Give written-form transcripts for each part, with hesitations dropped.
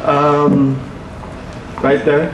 Right there.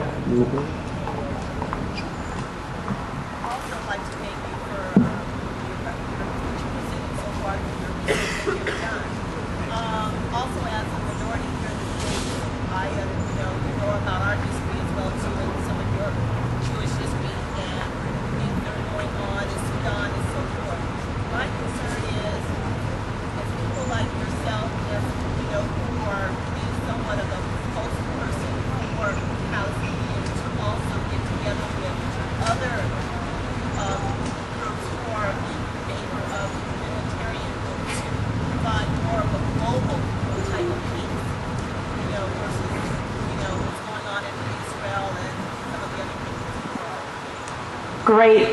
Great.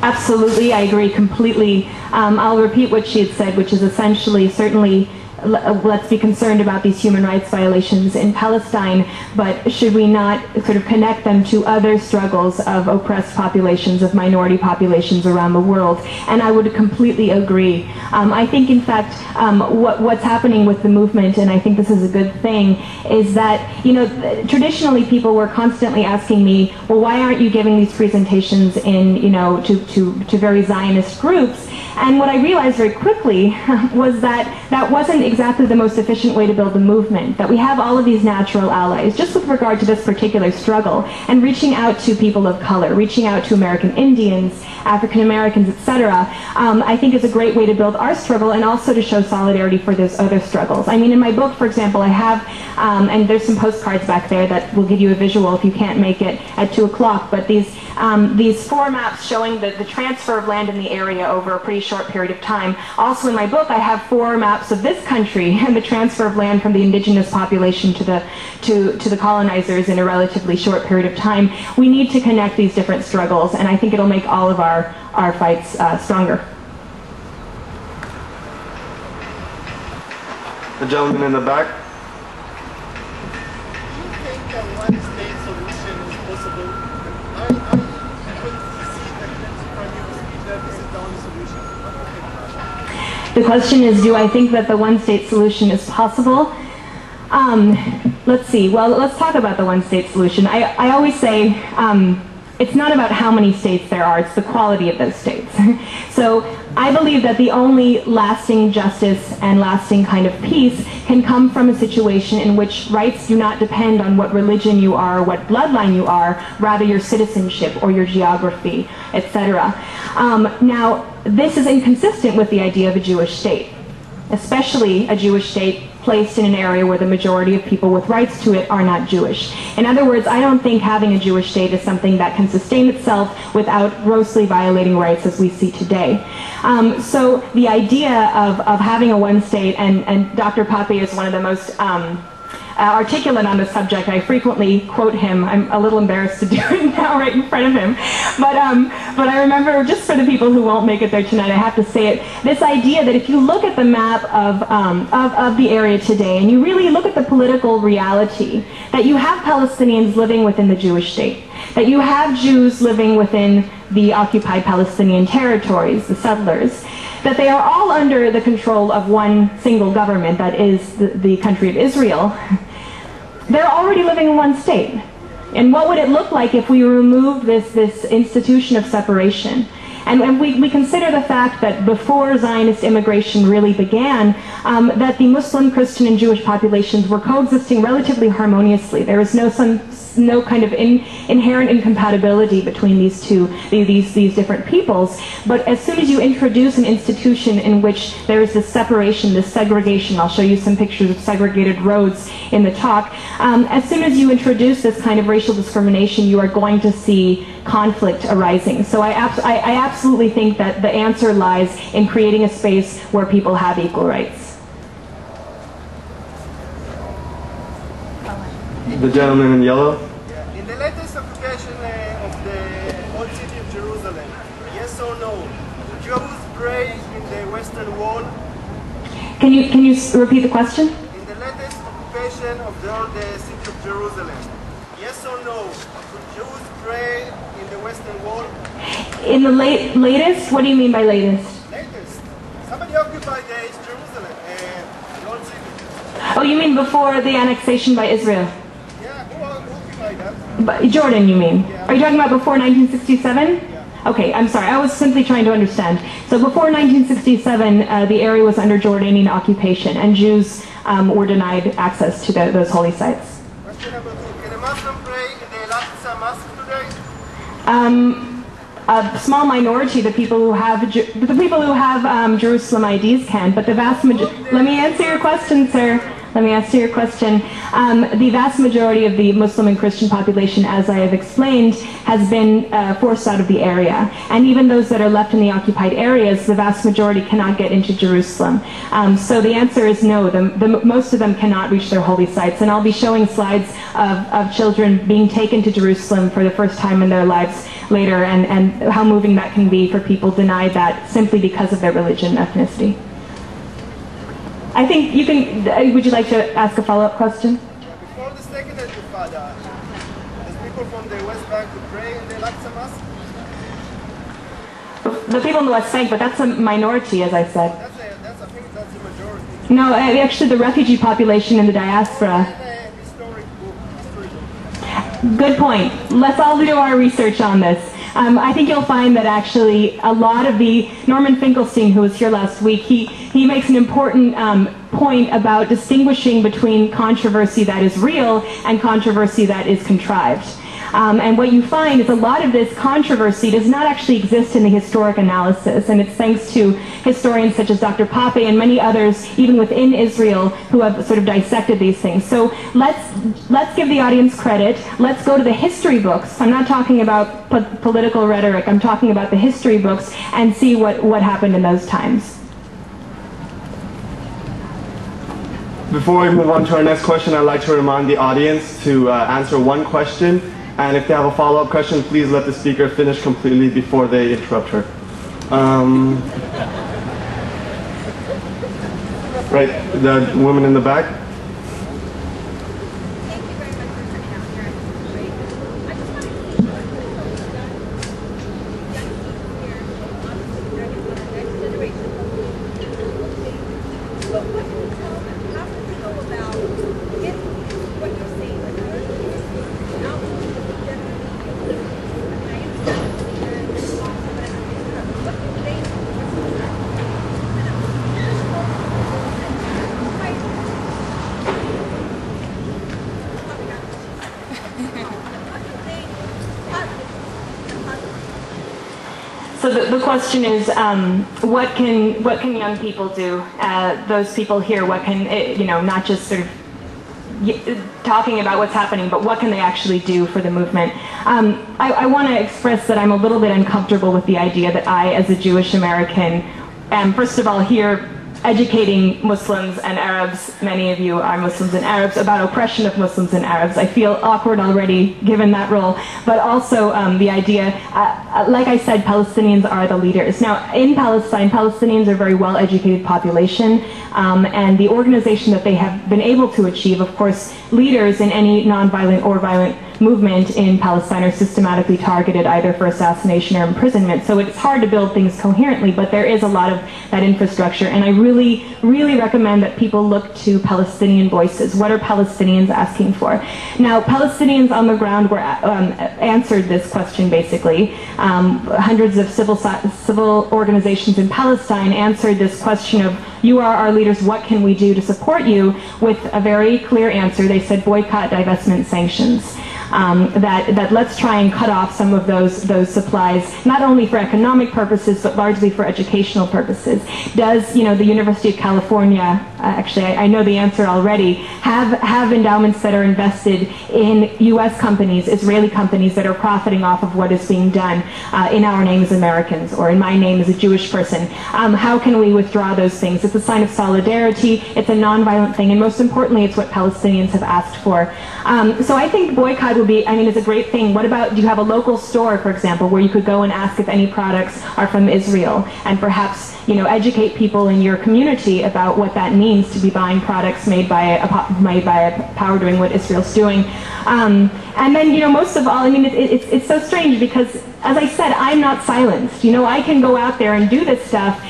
Absolutely, I agree completely. I'll repeat what she had said, which is essentially, certainly, let's be concerned about these human rights violations in Palestine, but should we not sort of connect them to other struggles of oppressed populations, of minority populations around the world? And I would completely agree. I think, in fact, what's happening with the movement, and I think this is a good thing, is that, you know, traditionally people were constantly asking me, well, why aren't you giving these presentations in, you know, to very Zionist groups? And what I realized very quickly was that that wasn't exactly the most efficient way to build the movement, that we have all of these natural allies, just with regard to this particular struggle, and reaching out to people of color, reaching out to American Indians, African Americans, etc., I think is a great way to build our struggle and also to show solidarity for those other struggles. I mean, in my book, for example, I have, and there's some postcards back there that will give you a visual if you can't make it at 2 o'clock, but these 4 maps showing the transfer of land in the area over a pretty short period of time. Also in my book, I have 4 maps of this country and the transfer of land from the indigenous population to the colonizers in a relatively short period of time. We need to connect these different struggles, and I think it'll make all of our fights stronger. The gentleman in the back. Do you think that one-state solution is possible? I could see that this is the only solution. The question is, do I think that the one-state solution is possible? Let's see. Well, let's talk about the one-state solution. I always say it's not about how many states there are, it's the quality of those states. So I believe that the only lasting justice and lasting kind of peace can come from a situation in which rights do not depend on what religion you are or what bloodline you are, rather your citizenship or your geography, etc. Now, this is inconsistent with the idea of a Jewish state, especially a Jewish state placed in an area where the majority of people with rights to it are not Jewish. In other words, I don't think having a Jewish state is something that can sustain itself without grossly violating rights as we see today. So the idea of having a one state, and Dr. Pape is one of the most articulate on the subject. I frequently quote him. I'm a little embarrassed to do it now right in front of him. But I remember, just for the people who won't make it there tonight, I have to say it, this idea that if you look at the map of the area today, and you really look at the political reality, that you have Palestinians living within the Jewish state, that you have Jews living within the occupied Palestinian territories, the settlers, that they are all under the control of one single government, that is the country of Israel. They're already living in one state. And what would it look like if we removed this institution of separation? And we consider the fact that before Zionist immigration really began, that the Muslim, Christian, and Jewish populations were coexisting relatively harmoniously. There was no kind of inherent incompatibility between these different peoples. But as soon as you introduce an institution in which there is this separation, this segregation, I'll show you some pictures of segregated roads in the talk, as soon as you introduce this kind of racial discrimination, you are going to see conflict arising. So I absolutely think that the answer lies in creating a space where people have equal rights. The gentleman in yellow. In the latest occupation of the old city of Jerusalem, yes or no, do Jews pray in the Western Wall? Can you repeat the question? In the latest occupation of the old city of Jerusalem, yes or no, do Jews pray in the Western Wall? In the latest? What do you mean by latest? Latest. Somebody occupied Jerusalem, the old city. Oh, you mean before the annexation by Israel? Yeah, who occupied that? But Jordan, you mean? Yeah. Are you talking about before 1967? Yeah. Okay, I'm sorry. I was simply trying to understand. So before 1967, the area was under Jordanian occupation, and Jews were denied access to those holy sites. Question number 2. Can a Muslim pray in the Al-Aqsa Mosque today? A small minority, the people who have Jerusalem IDs can, but the vast majority. Let me answer your question, sir. Let me answer your question. The vast majority of the Muslim and Christian population, as I have explained, has been forced out of the area. And even those that are left in the occupied areas, the vast majority cannot get into Jerusalem. So the answer is no. Most of them cannot reach their holy sites. And I'll be showing slides of children being taken to Jerusalem for the first time in their lives later, and how moving that can be for people denied that simply because of their religion and ethnicity. I think you can, would you like to ask a follow-up question? Yeah, before the second Intifada, there's people from the West Bank who pray in the Al-Aqsa Mosque? The people in the West Bank, but that's a minority, as I said. I think that's the majority. No, actually the refugee population in the diaspora. Historic book. Good point. Let's all do our research on this. I think you'll find that actually a lot of Norman Finkelstein, who was here last week, he makes an important point about distinguishing between controversy that is real and controversy that is contrived. And what you find is a lot of this controversy does not actually exist in the historic analysis, and it's thanks to historians such as Dr. Pape and many others, even within Israel, who have sort of dissected these things. So let's give the audience credit. Let's go to the history books. I'm not talking about political rhetoric. I'm talking about the history books and see what happened in those times. Before we move on to our next question, I'd like to remind the audience to answer one question. And if they have a follow-up question, please let the speaker finish completely before they interrupt her. Right, the woman in the back. Thank you very much for coming out here. It's great. I just wanted to young people here, obviously they're going to be the next generation. But what can you tell them? How can they go about if what you're saying with others is out generally? I mean, I understand it's awesome, but what can they do? So the question is, what can young people do? Those people here, what can, not just sort of talking about what's happening, but what can they actually do for the movement? I want to express that I'm a little bit uncomfortable with the idea that I, as a Jewish American, am first of all here educating Muslims and Arabs, many of you are Muslims and Arabs, about oppression of Muslims and Arabs. I feel awkward already given that role, but also the idea, like I said, Palestinians are the leaders. Now, in Palestine, Palestinians are a very well-educated population, and the organization that they have been able to achieve, of course, leaders in any nonviolent or violent movement in Palestine are systematically targeted either for assassination or imprisonment. So it's hard to build things coherently, but there is a lot of that infrastructure. And I really, really recommend that people look to Palestinian voices. What are Palestinians asking for? Now, Palestinians on the ground were answered this question basically. Hundreds of civil organizations in Palestine answered this question of, you are our leaders, what can we do to support you? With a very clear answer. They said boycott, divestment, sanctions. That let's try and cut off some of those supplies, not only for economic purposes, but largely for educational purposes. Does, the University of California, actually I know the answer already, have endowments that are invested in U.S. companies, Israeli companies that are profiting off of what is being done in our name as Americans, or in my name as a Jewish person? How can we withdraw those things? It's a sign of solidarity, it's a nonviolent thing, and most importantly, it's what Palestinians have asked for. So I think boycott would be, it's a great thing. What about, do you have a local store, for example, where you could go and ask if any products are from Israel, and perhaps, educate people in your community about what that means to be buying products made by a power doing what Israel's doing. And then, most of all, it's so strange because, as I said, I'm not silenced. I can go out there and do this stuff,